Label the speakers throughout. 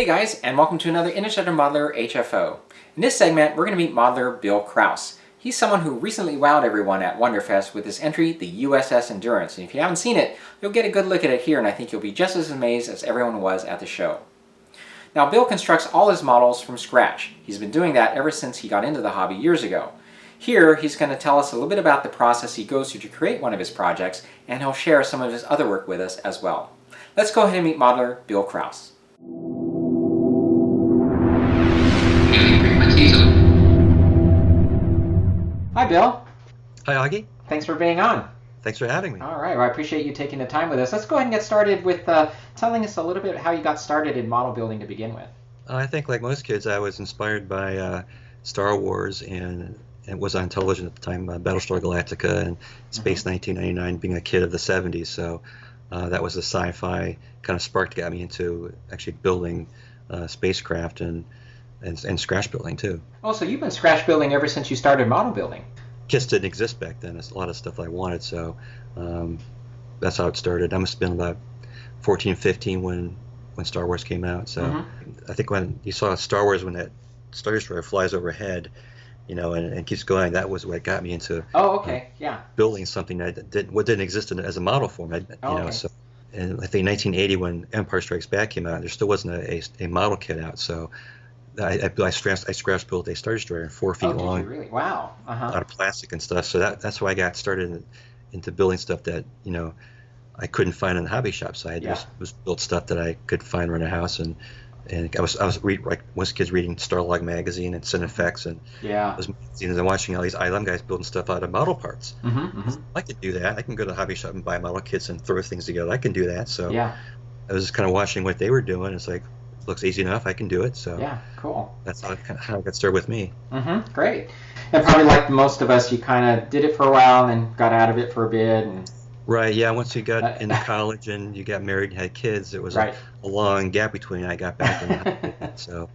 Speaker 1: Hey guys, and welcome to another Interstellar Modeler HFO. In this segment, we're going to meet modeler Bill Krause. He's someone who recently wowed everyone at Wonderfest with his entry, the USS Endurance. And if you haven't seen it, you'll get a good look at it here, and I think you'll be just as amazed as everyone was at the show. Now, Bill constructs all his models from scratch. He's been doing that ever since he got into the hobby years ago. Here, he's going to tell us a little bit about the process he goes through to create one of his projects, and he'll share some of his other work with us as well. Let's go ahead and meet modeler Bill Krause. Hi, Bill.
Speaker 2: Hi, Augie.
Speaker 1: Thanks for being on.
Speaker 2: Thanks for having me.
Speaker 1: All right. Well, I appreciate you taking the time with us. Let's go ahead and get started with telling us a little bit how you got started in model building to begin with.
Speaker 2: I think, like most kids, I was inspired by Star Wars, and it was on television at the time, Battlestar Galactica and Space 1999, being a kid of the 70s. So that was the sci-fi kind of spark that got me into actually building spacecraft and scratch building, too.
Speaker 1: Oh, so you've been scratch building ever since you started model building.
Speaker 2: Kits didn't exist back then. There's a lot of stuff I wanted, so that's how it started. I must have been about 14, 15 when Star Wars came out. So I think when you saw Star Wars, when that Star Destroyer flies overhead, you know, and keeps going, that was what got me into building something that didn't exist as a model form. Know, so. And I think 1980, when Empire Strikes Back came out, there still wasn't a model kit out, so I scratch built a Star Destroyer 4 feet long.
Speaker 1: Did you really? Wow.
Speaker 2: Out of plastic and stuff. So that's why I got started into building stuff that, you know, I couldn't find in the hobby shop. So I just built stuff that I could find around the house, and I was kids reading Starlog magazine and Cinefex and those magazines, and watching all these ILM guys building stuff out of model parts. I could do that. I can go to the hobby shop and buy model kits and throw things together. I can do that. So I was just kind of watching what they were doing. It's like, looks easy enough, I can do it. So
Speaker 1: cool.
Speaker 2: That's how it got started with me.
Speaker 1: Great. And probably like most of us, you kind of did it for a while and then got out of it for a bit. And
Speaker 2: right, yeah. Once you got into college and you got married and had kids, it was a long gap between I got back and so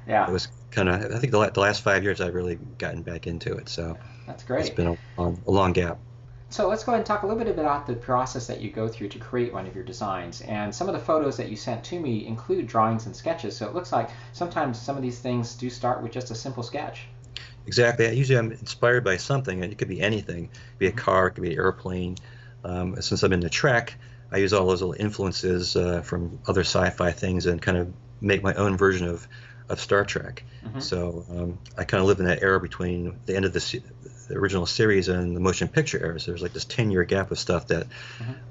Speaker 2: it was kind of, I think the last 5 years I've really gotten back into it. So
Speaker 1: that's great.
Speaker 2: It's been a long gap.
Speaker 1: So let's go ahead and talk a little bit about the process that you go through to create one of your designs. And some of the photos that you sent to me include drawings and sketches. So it looks like sometimes some of these things do start with just a simple sketch.
Speaker 2: Exactly. Usually I'm inspired by something, and it could be anything. It could be a car, it could be an airplane. Since I'm into Trek, I use all those little influences from other sci-fi things and kind of make my own version of Star Trek. So I kind of live in that era between the end of the original series and the motion picture era. So there's like this 10-year gap of stuff that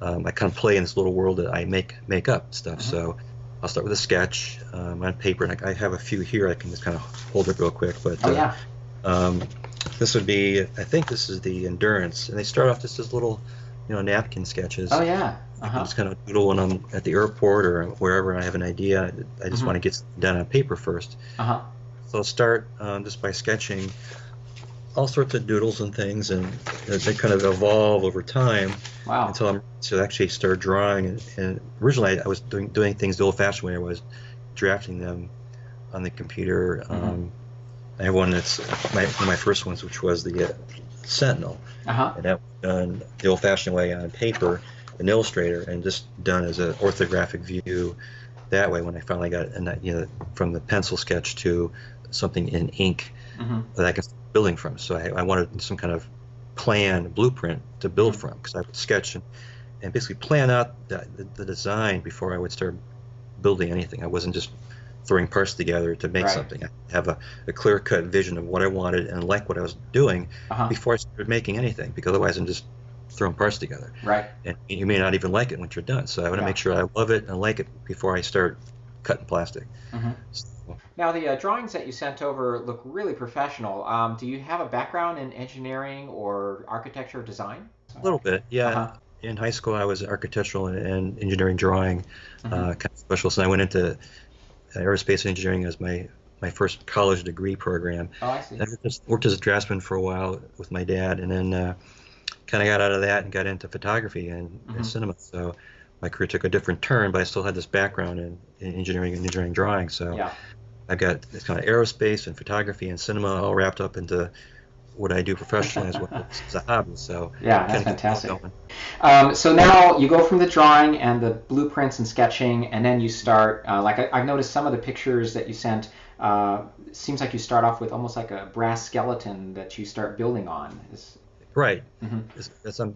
Speaker 2: I kind of play in this little world that I make up stuff. So I'll start with a sketch on paper, and I have a few here. I can just kind of hold it real quick. But this would be, I think this is the Endurance, and they start off just as little, you know, napkin sketches.
Speaker 1: Oh yeah.
Speaker 2: I just kind of doodle when I'm at the airport or wherever and I have an idea. I just want to get something done on paper first. So I'll start just by sketching all sorts of doodles and things, and they kind of evolve over time until I'm to actually start drawing. And originally I was doing things the old-fashioned way. I was drafting them on the computer. I have one that's one of my first ones, which was the Sentinel, and that was done the old-fashioned way on paper, an Illustrator, and just done as an orthographic view that way. When I finally got from the pencil sketch to something in ink that I can start building from. So I wanted some kind of blueprint to build from, because I would sketch and basically plan out the design before I would start building anything. I wasn't just throwing parts together to make something. I have a clear-cut vision of what I wanted and like what I was doing before I started making anything, because otherwise I'm just throwing parts together. And you may not even like it when you're done. So I want to make sure I love it and like it before I start cutting plastic.
Speaker 1: Now the drawings that you sent over look really professional. Do you have a background in engineering or architecture or design?
Speaker 2: A little bit, yeah. In high school I was architectural and engineering drawing kind of specialist, and I went into aerospace engineering as my first college degree program.
Speaker 1: I see.
Speaker 2: I just worked as a draftsman for a while with my dad, and then kind of got out of that and got into photography and cinema. So my career took a different turn, but I still had this background in engineering and engineering drawing. So I've got this kind of aerospace and photography and cinema all wrapped up into what I do professionally as well as a hobby. So
Speaker 1: Yeah, that's
Speaker 2: kind of
Speaker 1: fantastic.
Speaker 2: going.
Speaker 1: So now you go from the drawing and the blueprints and sketching, and then you start, I've noticed some of the pictures that you sent, seems like you start off with almost like a brass skeleton that you start building on.
Speaker 2: Right.
Speaker 1: Mm-hmm.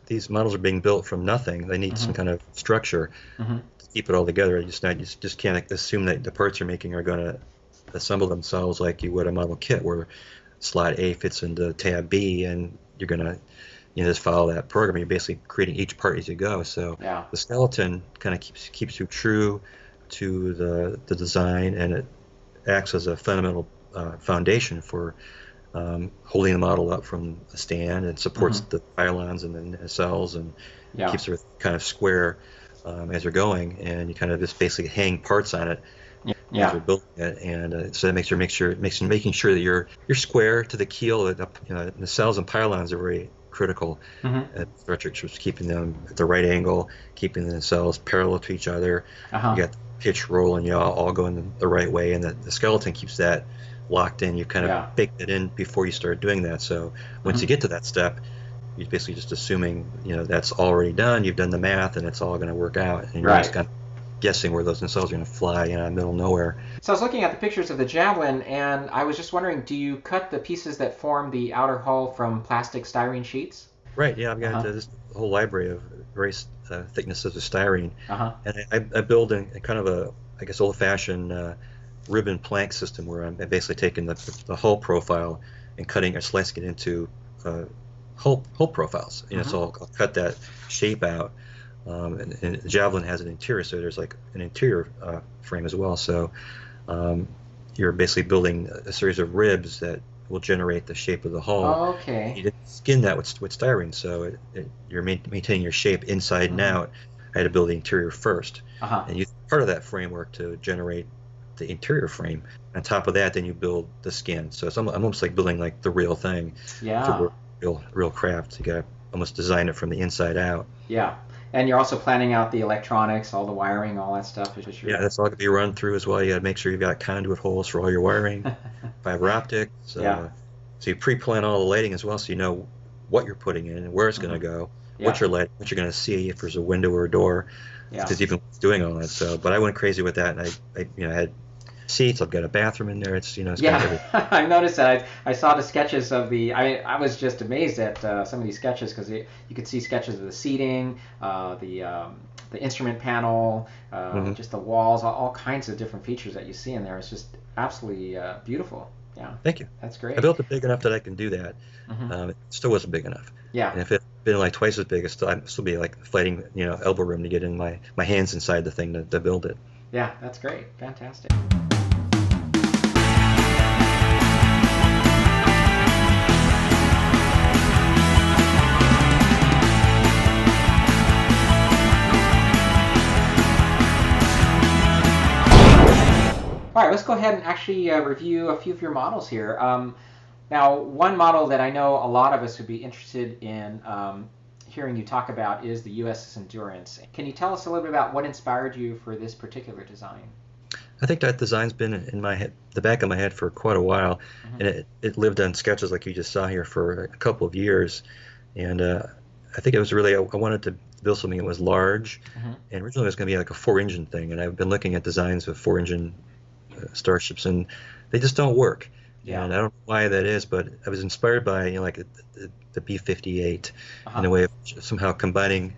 Speaker 2: These models are being built from nothing. They need some kind of structure to keep it all together. You just can't assume that the parts you're making are going to assemble themselves like you would a model kit, where slot A fits into tab B, and you're going to just follow that program. You're basically creating each part as you go. So the skeleton kind of keeps you true to the design, and it acts as a fundamental foundation for holding the model up from a stand, and supports the pylons and the nacelles, and keeps it kind of square as you're going, and you kind of just basically hang parts on it as you're building it, and so that making sure that you're square to the keel. That nacelles and pylons are very critical. Structures, keeping them at the right angle, keeping the nacelles parallel to each other. You got the pitch, roll, and yaw all going the right way, and the skeleton keeps that locked in. You kind of baked it in before you start doing that. So once you get to that step, you're basically just assuming that's already done. You've done the math, and it's all going to work out. And you're just kind of guessing where those nacelles are going to fly in the middle of nowhere.
Speaker 1: So I was looking at the pictures of the Javelin, and I was just wondering, do you cut the pieces that form the outer hull from plastic styrene sheets?
Speaker 2: Right. Yeah, I've got this whole library of various thicknesses of styrene, and I build in kind of a, I guess, old-fashioned ribbon plank system, where I'm basically taking the hull profile and cutting or slicing it into hull profiles. So I'll cut that shape out, and the Javelin has an interior, so there's like an interior frame as well. So you're basically building a series of ribs that will generate the shape of the hull.
Speaker 1: Oh, okay.
Speaker 2: You didn't skin that with styrene, so you're maintaining your shape inside and out. I had to build the interior first, and use part of that framework to generate the interior frame. On top of that, then you build the skin. So I'm almost like building like the real thing. For real craft. You got to almost design it from the inside out. Yeah.
Speaker 1: And you're also planning out the electronics, all the wiring, all that stuff.
Speaker 2: Yeah, that's all going to be run through as well. You got to make sure you've got conduit holes for all your wiring, fiber optics. So you pre-plan all the lighting as well, so you know what you're putting in and where it's going to go, what you're lighting, what you're going to see, if there's a window or a door. Because even doing all that. So, but I went crazy with that, and I had seats. I've got a bathroom in there. It's kind of
Speaker 1: I noticed that. I saw the sketches of the. I was just amazed at some of these sketches, because you could see sketches of the seating, the instrument panel, just the walls, all kinds of different features that you see in there. It's just absolutely beautiful. Yeah.
Speaker 2: Thank you.
Speaker 1: That's great.
Speaker 2: I built it big enough that I can do that. It still wasn't big enough.
Speaker 1: Yeah.
Speaker 2: And if it had been like twice as big, I'd still be like fighting, elbow room to get in my hands inside the thing to build it.
Speaker 1: Yeah, that's great. Fantastic. All right, let's go ahead and actually review a few of your models here. Now, one model that I know a lot of us would be interested in hearing you talk about is the USS Endurance. Can you tell us a little bit about what inspired you for this particular design?
Speaker 2: I think that design's been in my head, the back of my head, for quite a while, and it lived on sketches like you just saw here for a couple of years. And I think it was really, I wanted to build something that was large, and originally it was going to be like a 4-engine thing. And I've been looking at designs with 4-engine starships, and they just don't work. Yeah. And I don't know why that is, but I was inspired by like the B-58 in a way of somehow combining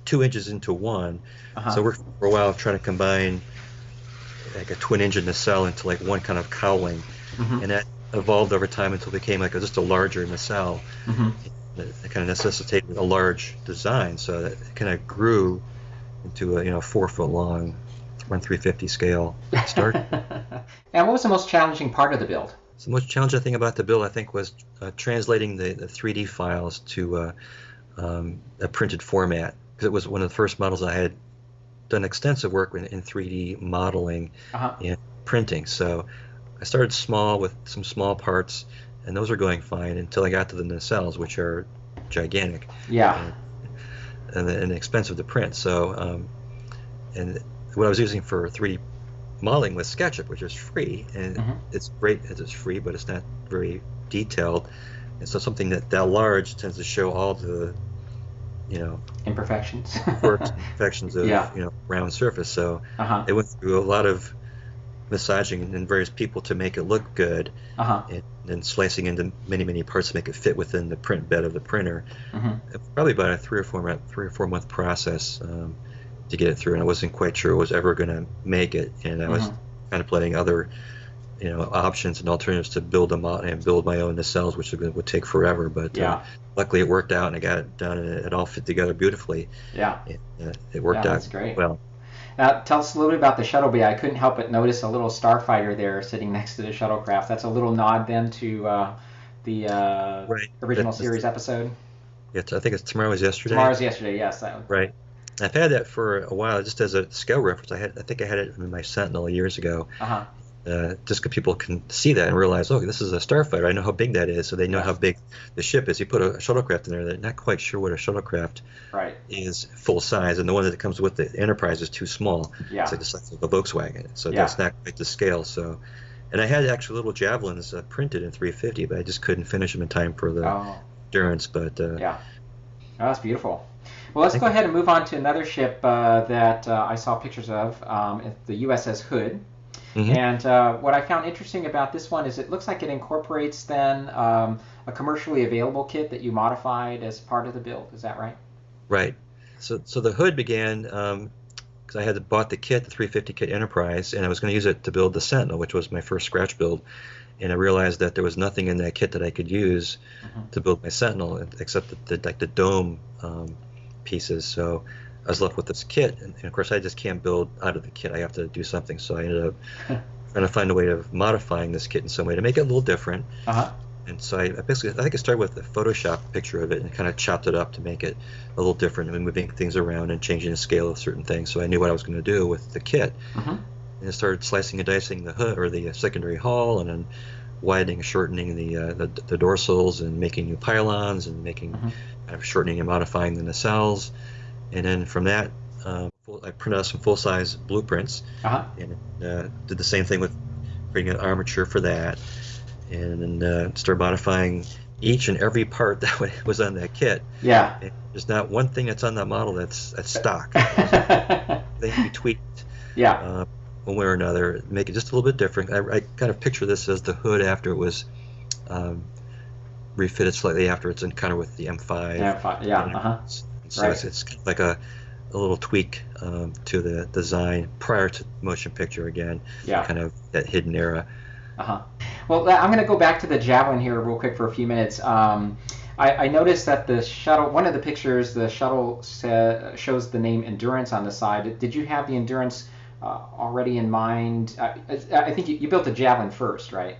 Speaker 2: 2 engines into one. So I worked for a while trying to combine like a twin engine nacelle into like one kind of cowling, and that evolved over time until it became like just a larger nacelle. It kind of necessitated a large design, so that it kind of grew into a 4-foot long 1/350 scale start.
Speaker 1: And what was the most challenging part of the build?
Speaker 2: So the most challenging thing about the build, I think, was translating the 3D files to a printed format, because it was one of the first models I had done extensive work in 3D modeling and printing. So I started small with some small parts, and those were going fine until I got to the nacelles, which are gigantic. Yeah. And expensive to print. So, and what I was using for 3D modeling was SketchUp, which is free, and it's great as it's free, but it's not very detailed, and so something that large tends to show all the, you know,
Speaker 1: imperfections,
Speaker 2: quirks and imperfections of
Speaker 1: yeah.
Speaker 2: round surface. So
Speaker 1: Uh-huh.
Speaker 2: they went through a lot of massaging in various people to make it look good,
Speaker 1: Uh-huh.
Speaker 2: and then slicing into many parts to make it fit within the print bed of the printer.
Speaker 1: Mm-hmm.
Speaker 2: It was probably about a 3 or 4 month process to get it through, and I wasn't quite sure I was ever going to make it, and I was contemplating other options and alternatives to build them out and build my own nacelles, which would take forever. But luckily it worked out, and I got it done, and it all fit together beautifully.
Speaker 1: Yeah.
Speaker 2: It worked out
Speaker 1: that's great.
Speaker 2: well.
Speaker 1: Tell us a little bit about the Shuttle B. I couldn't help but notice a little starfighter there sitting next to the shuttlecraft. That's a little nod then to the original series episode.
Speaker 2: I think it's Tomorrow is Yesterday.
Speaker 1: Tomorrow's Yesterday, yes.
Speaker 2: Right. I've had that for a while, just as a scale reference. I think I had it in my Sentinel years ago.
Speaker 1: Uh-huh.
Speaker 2: Just because people can see that and realize, oh, this is a starfighter. I know how big that is, so they know how big the ship is. You put a shuttlecraft in there, they're not quite sure what a shuttlecraft is full size, and the one that comes with the Enterprise is too small.
Speaker 1: Yeah.
Speaker 2: It's like the size of a Volkswagen, so that's not quite the scale. So, and I had actually little javelins printed in 350, but I just couldn't finish them in time for the Endurance. But
Speaker 1: that's beautiful. Well, let's go ahead and move on to another ship that I saw pictures of, the USS Hood. Mm-hmm. And what I found interesting about this one is it looks like it incorporates then a commercially available kit that you modified as part of the build. Is that right?
Speaker 2: Right. So the Hood began because I had bought the kit, the 350 kit Enterprise, and I was going to use it to build the Sentinel, which was my first scratch build. And I realized that there was nothing in that kit that I could use to build my Sentinel except the dome pieces. So I was left with this kit, and of course I just can't build out of the kit. I have to do something. So I ended up trying to find a way of modifying this kit in some way to make it a little different. And so I think I started with a Photoshop picture of it and kind of chopped it up to make it a little different, and moving things around and changing the scale of certain things. So I knew what I was going to do with the kit. And I started slicing and dicing the hood or the secondary hull, and then widening and shortening the dorsals, and making new pylons, and making kind of shortening and modifying the nacelles. And then from that, I printed out some full-size blueprints, and did the same thing with creating an armature for that, and then started modifying each and every part that was on that kit.
Speaker 1: Yeah.
Speaker 2: And there's not one thing that's on that model that's stock. They can be tweaked.
Speaker 1: Yeah.
Speaker 2: One way or another, make it just a little bit different. I kind of picture this as the Hood after it was refitted slightly after its encounter with the M5.
Speaker 1: Yeah.
Speaker 2: So it's kind of like a little tweak to the design prior to motion picture again. Kind of that hidden era.
Speaker 1: Well, I'm going to go back to the Javelin here real quick for a few minutes. I noticed that the shuttle, one of the pictures, the shuttle shows the name Endurance on the side. Did you have the Endurance already in mind? I think you built the Javelin first, right?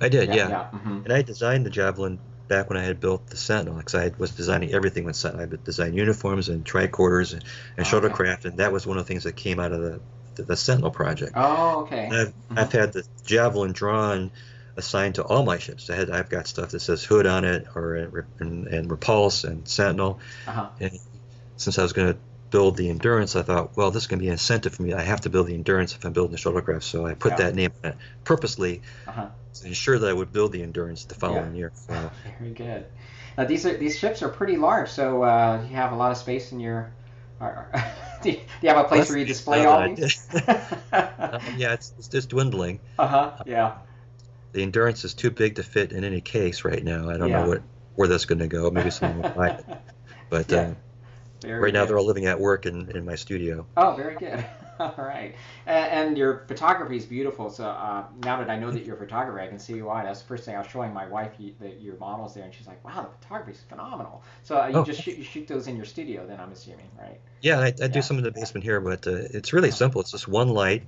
Speaker 2: I did, yeah. And I designed the Javelin back when I had built the Sentinel, because I was designing everything with Sentinel. I designed uniforms and tricorders and shuttlecraft, and that was one of the things that came out of the Sentinel project.
Speaker 1: Oh, okay.
Speaker 2: And I've had the Javelin drawn assigned to all my ships. I've got stuff that says Hood on it, and Repulse and Sentinel. And since I was going to build the Endurance, I thought, well, this is going to be an incentive for me. I have to build the Endurance if I'm building the shuttlecraft. So I put that name on it purposely to ensure that I would build the Endurance the following year. So.
Speaker 1: Very good. Now these ships are pretty large, so you have a lot of space in your. Do you have a place where you display all these?
Speaker 2: Yeah, it's just dwindling.
Speaker 1: Yeah.
Speaker 2: The Endurance is too big to fit in any case right now. I don't know where that's going to go. Maybe someone will buy it. But right now they're all living at work in my studio.
Speaker 1: Oh, very good. All right. And your photography is beautiful. So now that I know that you're a photographer, I can see why. That's the first thing I was showing my wife your models there, and she's like, "Wow, the photography is phenomenal." So you just shoot those in your studio, then I'm assuming, right?
Speaker 2: Yeah, I do some in the basement here, but it's really simple. It's just one light,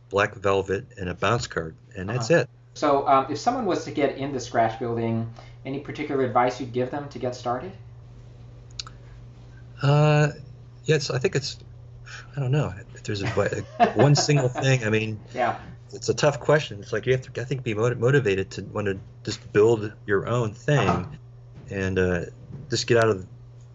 Speaker 2: black velvet, and a bounce card, and that's it.
Speaker 1: So if someone was to get into scratch building, any particular advice you'd give them to get started?
Speaker 2: Yes, I think it's. I don't know if there's one single thing. I mean, it's a tough question. It's like you have to, I think, be motivated to want to just build your own thing, and just get out of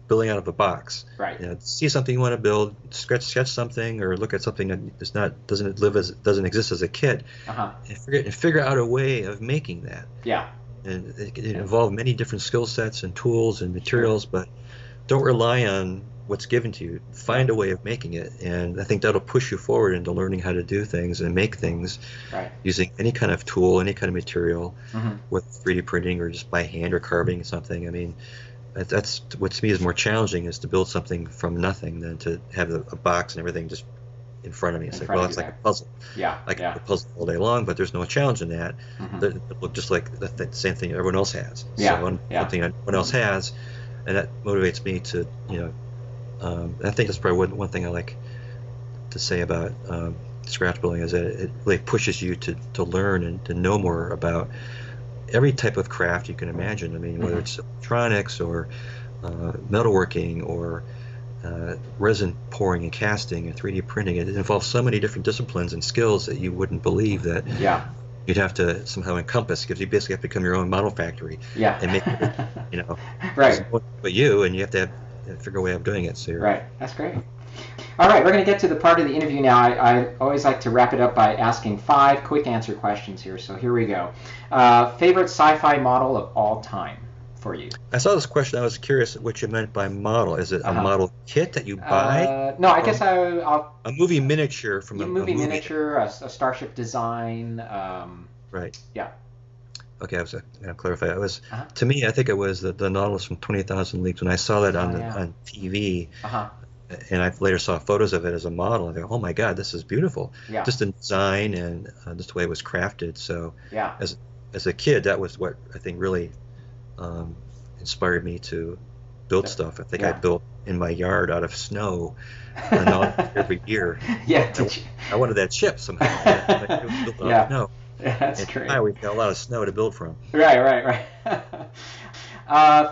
Speaker 2: building out of a box.
Speaker 1: Right.
Speaker 2: You know, see something you want to build, sketch something, or look at something that is not doesn't exist as a kit, and figure out a way of making that.
Speaker 1: Yeah.
Speaker 2: And it involve many different skill sets and tools and materials, but don't rely on what's given to you. Find a way of making it, and I think that'll push you forward into learning how to do things and make things using any kind of tool, any kind of material, with 3D printing or just by hand or carving something. I mean, that's what to me is more challenging, is to build something from nothing than to have a box and everything just in front of me. It's like, well, it's like a puzzle. I can do a puzzle all day long, but there's no challenge in that. They look just like the same thing everyone else has. So something everyone else has, and that motivates me to, I think that's probably one thing I like to say about scratch building, is that it really pushes you to learn and to know more about every type of craft you can imagine. I mean, whether it's electronics or metalworking or resin pouring and casting and 3D printing. It involves so many different disciplines and skills that you wouldn't believe that you'd have to somehow encompass, because you basically have to become your own model factory and make it,
Speaker 1: right.
Speaker 2: But you have to figure a way of doing it. So
Speaker 1: right. That's great. All right, we're going to get to the part of the interview now. I always like to wrap it up by asking 5 quick answer questions here. So here we go. Favorite sci-fi model of all time for you?
Speaker 2: I saw this question. I was curious what you meant by model. Is it a model kit that you buy?
Speaker 1: No, I guess I'll...
Speaker 2: A movie miniature from a movie.
Speaker 1: Miniature, a starship design.
Speaker 2: Right.
Speaker 1: Yeah.
Speaker 2: Okay, I was going to clarify. It was, to me, I think it was the Nautilus from 20,000 Leagues. When I saw that on TV, and I later saw photos of it as a model, I thought, oh my God, this is beautiful.
Speaker 1: Yeah.
Speaker 2: Just in design and just the way it was crafted. So as a kid, that was what I think really inspired me to build stuff. I think I built in my yard out of snow every year. I wanted that ship somehow. Snow.
Speaker 1: That's great.
Speaker 2: Now we've got a lot of snow to build from.
Speaker 1: Right.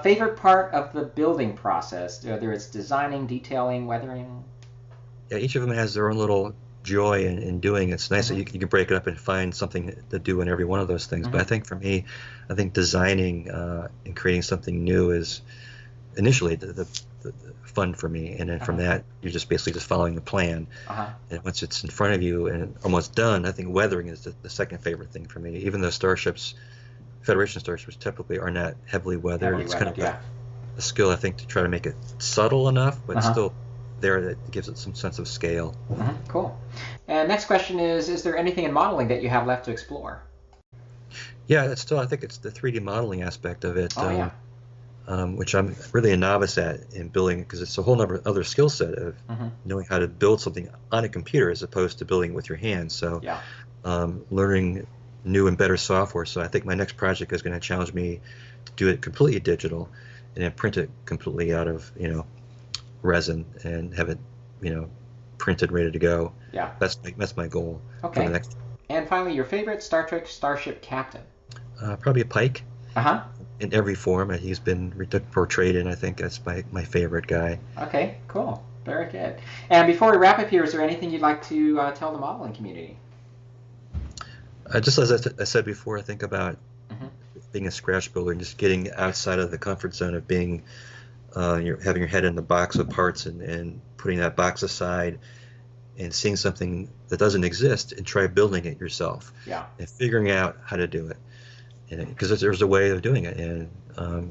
Speaker 1: Favorite part of the building process, whether it's designing, detailing, weathering?
Speaker 2: Yeah, each of them has their own little joy in doing it. It's nice that you can break it up and find something to do in every one of those things. But I think for me, designing and creating something new is initially the fun for me. And then from that, you're just basically just following the plan. And once it's in front of you and almost done, I think weathering is the second favorite thing for me. Even though Federation starships typically are not heavily weathered. It's kind of a skill, I think, to try to make it subtle enough, but still there that gives it some sense of scale.
Speaker 1: Cool. And next question is there anything in modeling that you have left to explore?
Speaker 2: Yeah, I think it's the 3D modeling aspect of it, which I'm really a novice at in building, because it's a whole other skill set of knowing how to build something on a computer as opposed to building it with your hands. So learning new and better software. So I think my next project is going to challenge me to do it completely digital and then print it completely out of resin and have it printed, ready to go. That's my goal for the next.
Speaker 1: And finally, your favorite Star Trek starship captain?
Speaker 2: Probably a Pike. In every form he's been portrayed in. I think that's my favorite guy.
Speaker 1: Okay, cool, very good. And before we wrap up here, is there anything you'd like to tell the modeling community?
Speaker 2: Just as I said before, I think about being a scratch builder and just getting outside of the comfort zone of being having your head in the box of parts and putting that box aside and seeing something that doesn't exist and try building it yourself and figuring out how to do it. Because there's a way of doing it, and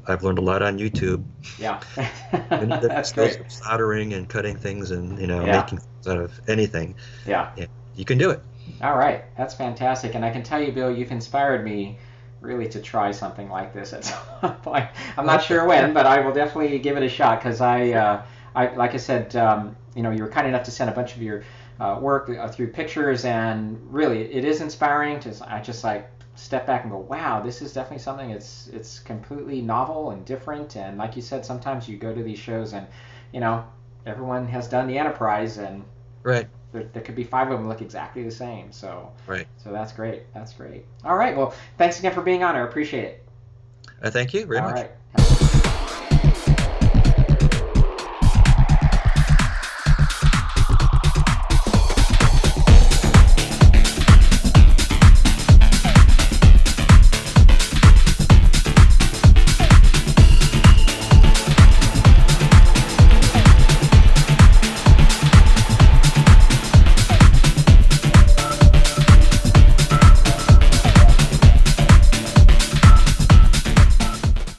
Speaker 2: I've learned a lot on YouTube.
Speaker 1: That's great.
Speaker 2: Soldering and cutting things and making things out of anything. And you can do it.
Speaker 1: All right, that's fantastic, and I can tell you, Bill, you've inspired me really to try something like this at some point. I'm not sure when, but I will definitely give it a shot, because I like I said, you were kind enough to send a bunch of your work through pictures, and really, it is inspiring. I just step back and go, wow, this is definitely something. It's completely novel and different, and like you said, sometimes you go to these shows and everyone has done the Enterprise, and there could be 5 of them look exactly the same. So that's great. All right, well, thanks again for being on. I appreciate it.
Speaker 2: Thank you very much.
Speaker 1: All right.